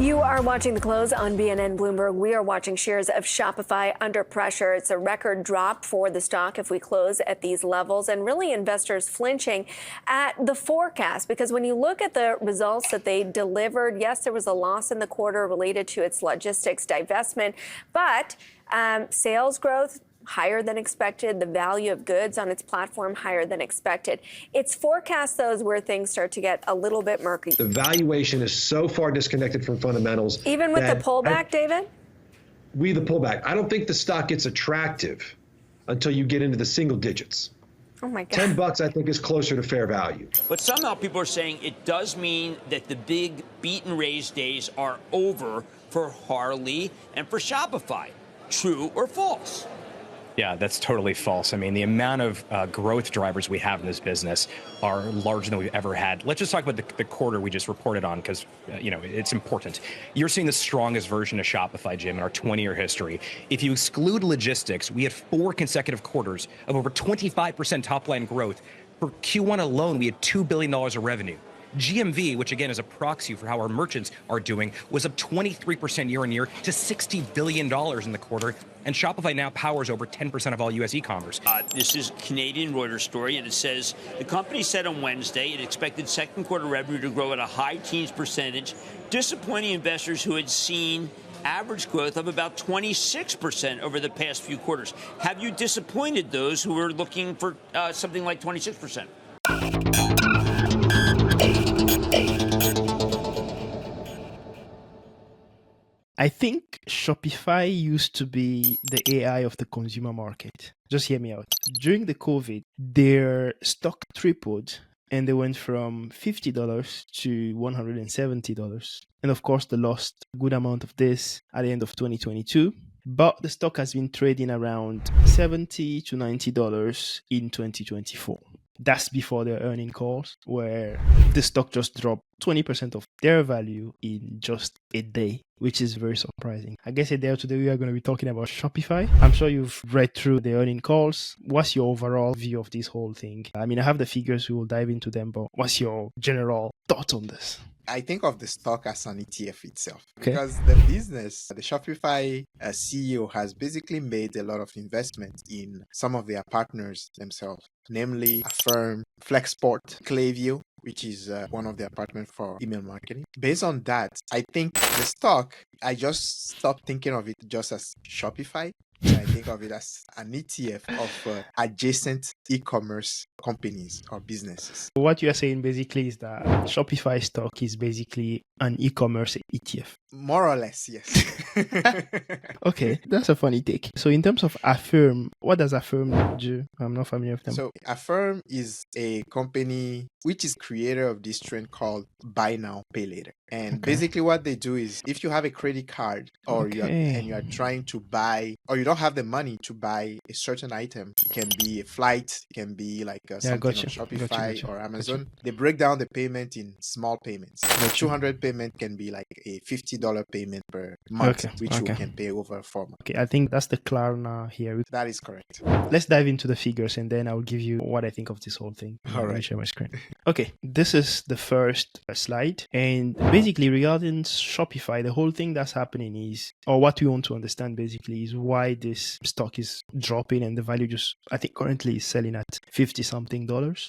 You are watching The Close on BNN Bloomberg. We are watching shares of Shopify under pressure. It's a record drop for the stock if we close at these levels, and really investors flinching at the forecast, because when you look at the results that they delivered, yes, there was a loss in the quarter related to its logistics divestment, but sales growth higher than expected, the value of goods on its platform higher than expected. Its forecast, though, is where things start to get a little bit murky. The valuation is so far disconnected from fundamentals. Even with the pullback, David? The pullback. I don't think the stock gets attractive until you get into the single digits. Oh my God. $10, I think, is closer to fair value. But somehow people are saying it does mean that the big beat and raise days are over for Harley and for Shopify. True or false? Yeah, that's totally false. I mean, the amount of growth drivers we have in this business are larger than we've ever had. Let's just talk about the quarter we just reported on, because, it's important. You're seeing the strongest version of Shopify, Jim, in our 20-year history. If you exclude logistics, we had 4 consecutive quarters of over 25% top-line growth. For Q1 alone, we had $2 billion of revenue. GMV, which again is a proxy for how our merchants are doing, was up 23% year on year to $60 billion in the quarter. And Shopify now powers over 10% of all U.S. e-commerce. This is Canadian Reuters story, and it says the company said on Wednesday it expected second quarter revenue to grow at a high teens percentage, disappointing investors who had seen average growth of about 26% over the past few quarters. Have you disappointed those who were looking for something like 26%? I think Shopify used to be the AI of the consumer market. Just hear me out. During the COVID, their stock tripled and they went from $50 to $170. And of course, they lost a good amount of this at the end of 2022. But the stock has been trading around $70 to $90 in 2024. That's before their earning calls, where the stock just dropped 20% of their value in just a day, which is very surprising. I guess a day or today we are going to be talking about Shopify. I'm sure you've read through the earning calls. What's your overall view of this whole thing? I mean, I have the figures, we will dive into them, but what's your general thoughts on this? I think of the stock as an ETF itself, Okay. because the business, the Shopify CEO has basically made a lot of investment in some of their partners themselves, namely Affirm, Flexport, Klaviyo, which is one of their partners for email marketing. Based on that, I think the stock, I just stopped thinking of it just as Shopify. And I think of it as an ETF of adjacent e-commerce companies or businesses. What you're saying basically is that Shopify stock is basically an e-commerce ETF. More or less, yes. Okay, that's a funny take. So in terms of Affirm, what does Affirm do? I'm not familiar with them. So Affirm is a company which is creator of this trend called buy now, pay later. And basically what they do is if you have a credit card or you are trying to buy, or you don't have the money to buy a certain item, it can be a flight, it can be like something on Shopify or Amazon. They break down the payment in small payments. The 200 payment can be like a $50 payment per month, which you can pay over 4 months. Okay, I think that's the Klarna here. That is correct. Let's dive into the figures and then I'll give you what I think of this whole thing. All right. Share my screen. Okay, this is the first slide. And basically regarding Shopify, the whole thing that's happening is, or what we want to understand basically is why this stock is dropping and the value just, I think currently is selling at $50 something.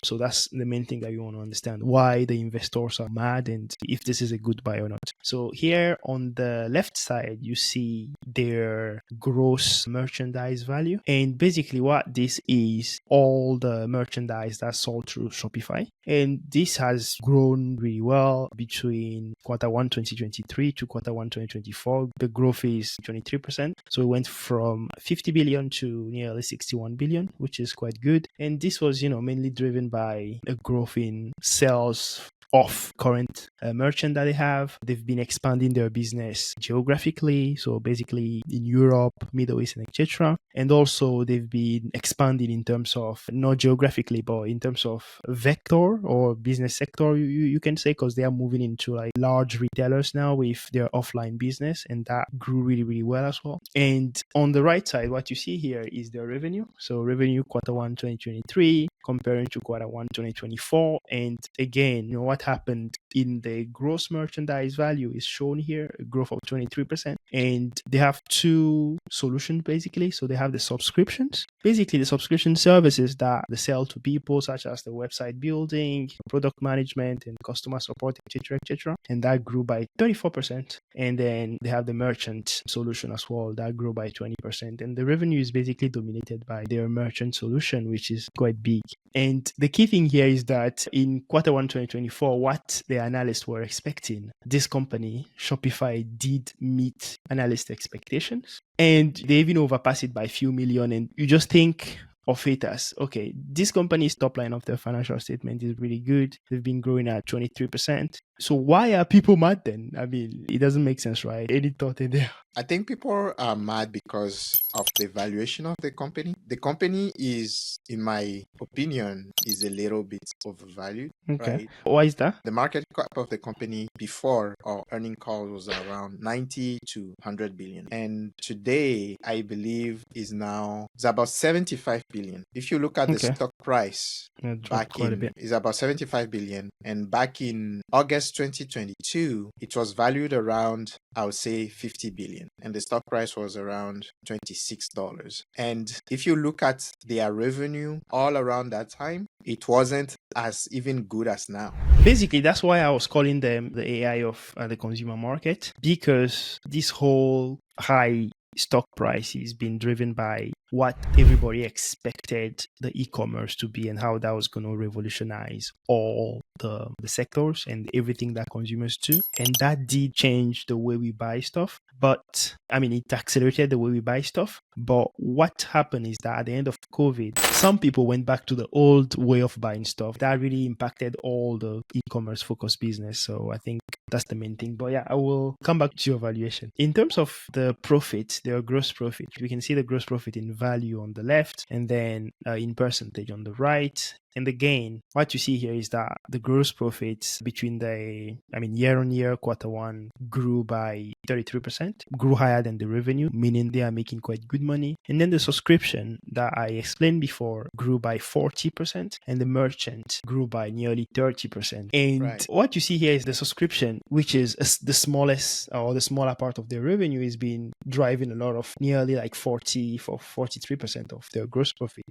So that's the main thing that you want to understand, why the investors are mad and if this is a good buy or not. So here on the left side, you see their gross merchandise value. And basically what this is, all the merchandise that's sold through Shopify. And this has grown really well between quarter 1 2023 to quarter 1 2024. The growth is 23%. So it went from 50 billion to nearly 61 billion, which is quite good. And this was, mainly driven by a growth in sales of current merchant that they have. They've been expanding their business geographically, so basically in Europe, Middle East, and etc. And also they've been expanding in terms of not geographically, but in terms of vector or business sector, you can say, because they are moving into like large retailers now with their offline business, and that grew really, really well as well. And on the right side, what you see here is their revenue. So revenue quarter 1 2023 comparing to quarter 1 2024. And again, what what happened in the gross merchandise value is shown here, a growth of 23%. And they have two solutions basically. So they have the subscriptions, basically the subscription services that they sell to people, such as the website building, product management, and customer support, etc., etc. And that grew by 34%. And then they have the merchant solution as well that grew by 20%. And the revenue is basically dominated by their merchant solution, which is quite big. And the key thing here is that in Q1 2024, what the analysts were expecting, this company, Shopify, did meet analyst expectations. And they even overpassed it by a few million. And you just think of it as, okay, this company's top line of their financial statement is really good. They've been growing at 23%. So why are people mad then? I mean, it doesn't make sense, right? Any thought in there? I think people are mad because of the valuation of the company. The company is, in my opinion, is a little bit overvalued. Okay. Right? Why is that? The market cap of the company before our earning call was around 90 to 100 billion. And today, I believe, is about 75 billion. If you look at the stock price back in, is about 75 billion. And back in August 2022, it was valued around, I would say, 50 billion. And the stock price was around $26. And if you look at their revenue all around that time, it wasn't as even good as now. Basically, that's why I was calling them the AI of the consumer market, because this whole high stock price is being driven by what everybody expected the e-commerce to be and how that was going to revolutionize all the sectors and everything that consumers do. And that did change the way we buy stuff. But I mean, it accelerated the way we buy stuff. But what happened is that at the end of COVID, some people went back to the old way of buying stuff. That really impacted all the e-commerce focused business. So I think that's the main thing. But yeah, I will come back to your valuation. In terms of the profit, their gross profit, we can see the gross profit in value on the left and then in percentage on the right. And again, what you see here is that the gross profits between year on year, Q1 grew by 33%, grew higher than the revenue, meaning they are making quite good money. And then the subscription that I explained before grew by 40%, and the merchant grew by nearly 30%. And what you see here is the subscription, which is the smallest or the smaller part of their revenue, is being driving a lot of nearly like 43% of their gross profit.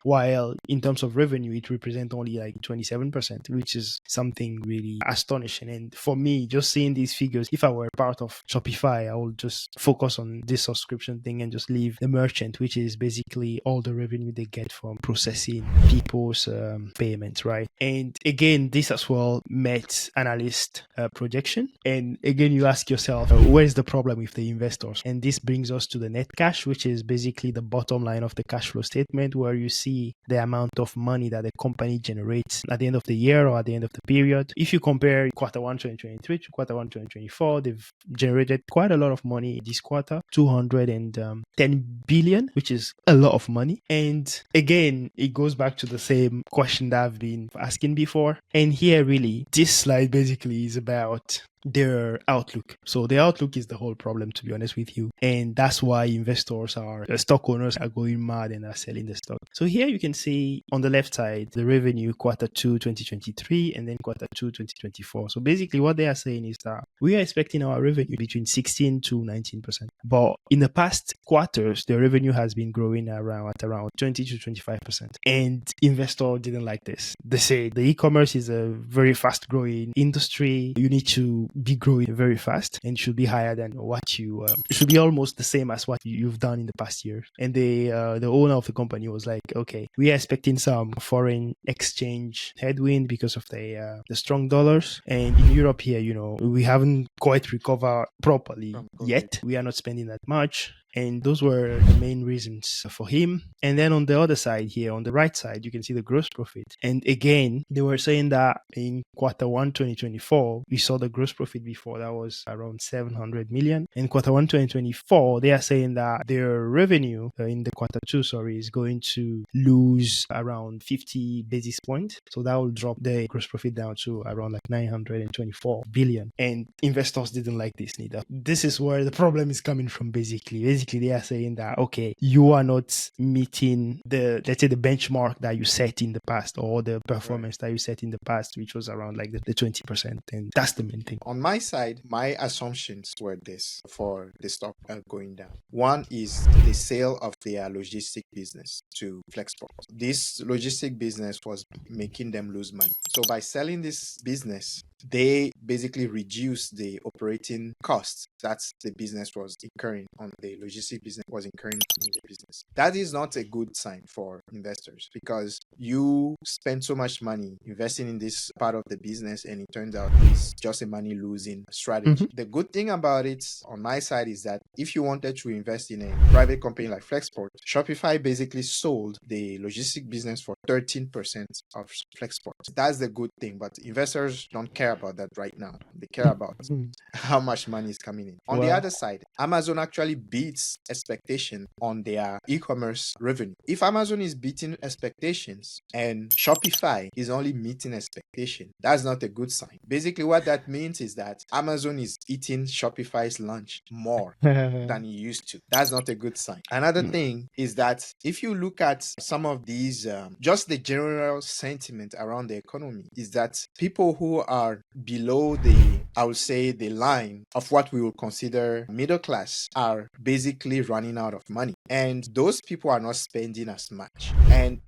While in terms of revenue, it represent only like 27%, which is something really astonishing. And for me, just seeing these figures, if I were part of Shopify, I would just focus on this subscription thing and just leave the merchant, which is basically all the revenue they get from processing people's payments, right? And again, this as well met analyst projection. And again, you ask yourself, where's the problem with the investors? And this brings us to the net cash, which is basically the bottom line of the cash flow statement, where you see the amount of money that the company generates at the end of the year or at the end of the period. If you compare Q1 2023 to Q1 2024, they've generated quite a lot of money this quarter, 210 billion, which is a lot of money. And again, it goes back to the same question that I've been asking before. And here, really, this slide basically is about their outlook. So the outlook is the whole problem, to be honest with you. And that's why investors stock owners are going mad and are selling the stock. So here you can see on the left side, the revenue Q2 2023 and then Q2 2024. So basically what they are saying is that we are expecting our revenue between 16 to 19%. But in the past quarters, the revenue has been growing at around 20 to 25%. And investors didn't like this. They say the e-commerce is a very fast growing industry. You need to be growing very fast and should be higher than what you it should be almost the same as what you've done in the past year. And the owner of the company was like, okay, we are expecting some foreign exchange headwind because of the strong dollars, and in Europe here, we haven't quite recovered properly yet. We are not spending that much. And those were the main reasons for him. And then on the other side here, on the right side, you can see the gross profit. And again, they were saying that in Q1 2024, we saw the gross profit before that was around 700 million. In Q1 2024, they are saying that their revenue in the Q2, is going to lose around 50 basis points. So that will drop the gross profit down to around like 924 billion. And investors didn't like this neither. This is where the problem is coming from, basically basically they are saying that, okay, you are not meeting the, let's say, the benchmark that you set in the past, or the performance that you set in the past, which was around like the 20%. And that's the main thing. On my side, my assumptions were this for the stock going down. One is the sale of their logistic business to Flexport. This logistic business was making them lose money. So by selling this business, they basically reduce the operating costs that the business was incurring on the logistic business was incurring in the business. That is not a good sign for investors, because you spend so much money investing in this part of the business and it turns out it's just a money losing strategy. The good thing about it on my side is that if you wanted to invest in a private company like Flexport, Shopify basically sold the logistic business for 13% of Flexport. That's the good thing, but investors don't care about that right now. They care about how much money is coming in. On the other side, Amazon actually beats expectation on their e-commerce revenue. If Amazon is beating expectations and Shopify is only meeting expectation, that's not a good sign. Basically, what that means is that Amazon is eating Shopify's lunch more than it used to. That's not a good sign. Another thing is that if you look at some of these, just the general sentiment around the economy is that people who are below the, I would say, the line of what we would consider middle class are basically running out of money. And those people are not spending as much.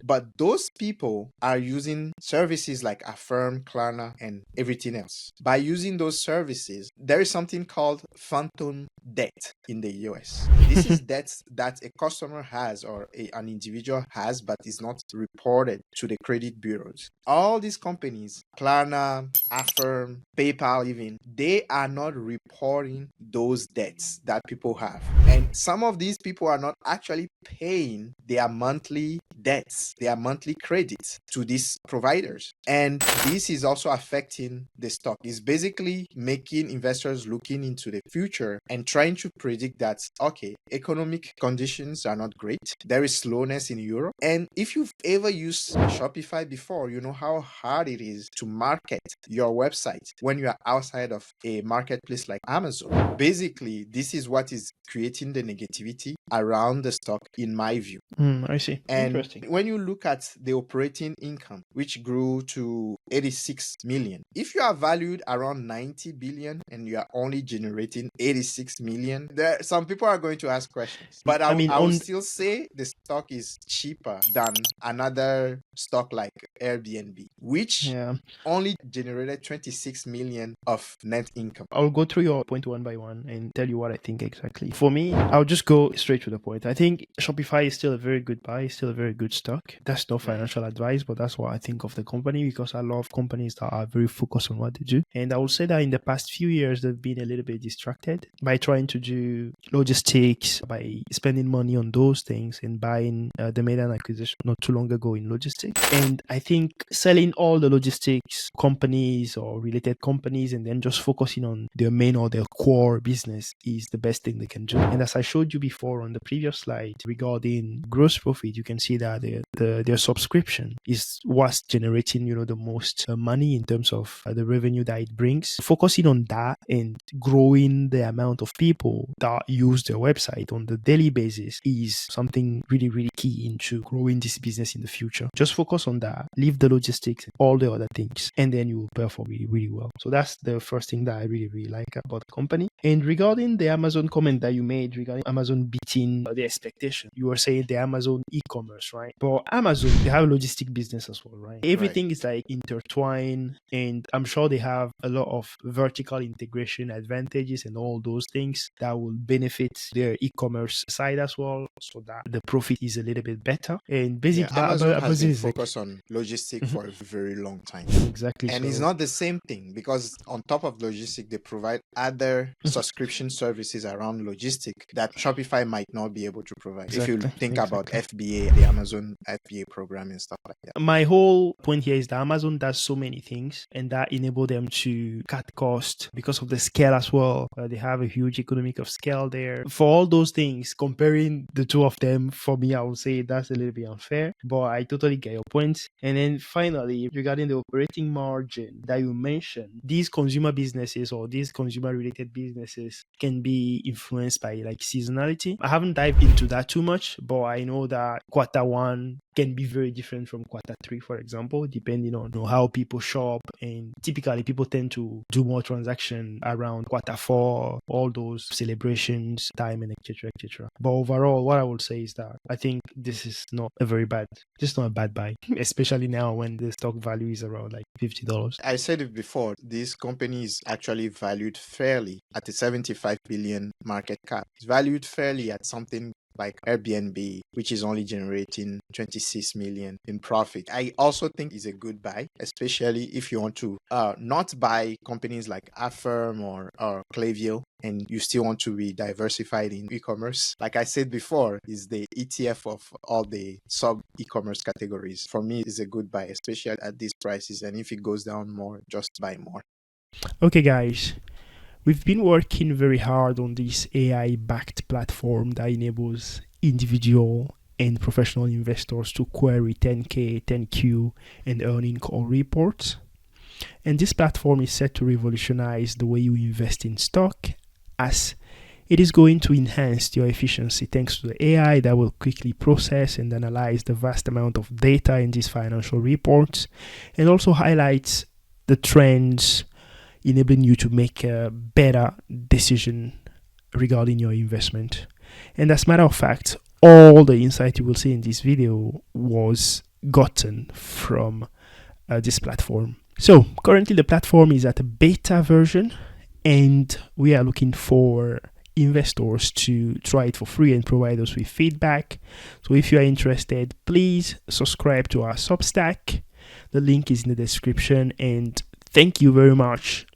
But those people are using services like Affirm, Klarna, and everything else. By using those services, there is something called phantom debt in the US. This is debt that a customer has, or an individual has, but is not reported to the credit bureaus. All these companies, Klarna, Affirm, PayPal even, they are not reporting those debts that people have. And some of these people are not actually paying their monthly debts, their monthly credits to these providers. And this is also affecting the stock. It's basically making investors looking into the future and trying to predict that, okay, economic conditions are not great. There is slowness in Europe. And if you've ever used Shopify before, you know how hard it is to market your website when you are outside of a marketplace like Amazon. Basically, this is what is creating the negativity around the stock, in my view. I see. And Interesting. when you look at the operating income, which grew to 86 million, if you are valued around 90 billion and you are only generating 86 million, some people are going to ask questions. But I would still say the stock is cheaper than another stock like Airbnb, which only generated 26 million of net income. I'll go through your point one by one and tell you what I think exactly. For me, I'll just go straight to the point. I think Shopify is still a very good buy, still a very good stock. That's no financial advice, but that's what I think of the company, because I love companies that are very focused on what they do. And I will say that in the past few years, they've been a little bit distracted by trying to do logistics, by spending money on those things and buying the made an acquisition not too long ago in logistics. And I think selling all the logistics companies or related companies and then just focusing on their main or their core business is the best thing they can do. And as I showed you before on the previous slide regarding gross profit, you can see that their subscription is what's generating, the most money in terms of the revenue that it brings. Focusing on that and growing the amount of people that use their website on the daily basis is something really, really key into growing this business in the future. Just focus on that, leave the logistics, all the other things, and then you will perform really, really well. So that's the first thing that I really, really like about the company. And regarding the Amazon comment that you made regarding Amazon beating the expectation, you were saying the Amazon e-commerce, right? But Amazon, they have a logistic business as well, right? Everything is like intertwined, and I'm sure they have a lot of vertical integration advantages and all those things that will benefit their e-commerce side as well, so that the profit is a little bit better. And basically, Amazon has been focused on logistics for a very long time. Exactly. And it's not the same thing, because on top of logistics, they provide other subscription services around logistics that Shopify might not be able to provide. If you think about FBA, the Amazon FBA program and stuff like that. My whole point here is that Amazon does so many things, and that enable them to cut costs because of the scale as well. They have a huge economic of scale there. For all those things, comparing the two of them, for me, I would say that's a little bit unfair, but I totally get your point. And then finally, regarding the operating margin that you mentioned, these consumer businesses or these consumer related businesses can be influenced by like seasonality. I haven't dived into that too much, but I know that quarter one can be very different from quarter three, for example, depending on how people shop. And typically people tend to do more transaction around quarter four, all those celebrations time, and etc. etc. But overall, what I would say is that I think this is not a bad buy, especially now when the stock value is around like $50. I said it before, this company is actually valued fairly at a 75 billion market cap. It's valued fairly at something like Airbnb, which is only generating 26 million in profit. I also think it's a good buy, especially if you want to not buy companies like Affirm or Klaviyo, and you still want to be diversified in e-commerce. Like I said before, is the ETF of all the sub e-commerce categories. For me, it's a good buy, especially at these prices. And if it goes down more, just buy more. Okay, guys. We've been working very hard on this AI-backed platform that enables individual and professional investors to query 10K, 10Q, and earning call reports. And this platform is set to revolutionize the way you invest in stock, as it is going to enhance your efficiency thanks to the AI that will quickly process and analyze the vast amount of data in these financial reports, and also highlights the trends, enabling you to make a better decision regarding your investment. And as a matter of fact, all the insight you will see in this video was gotten from this platform. So currently the platform is at a beta version, and we are looking for investors to try it for free and provide us with feedback. So if you are interested, please subscribe to our Substack. The link is in the description, and thank you very much.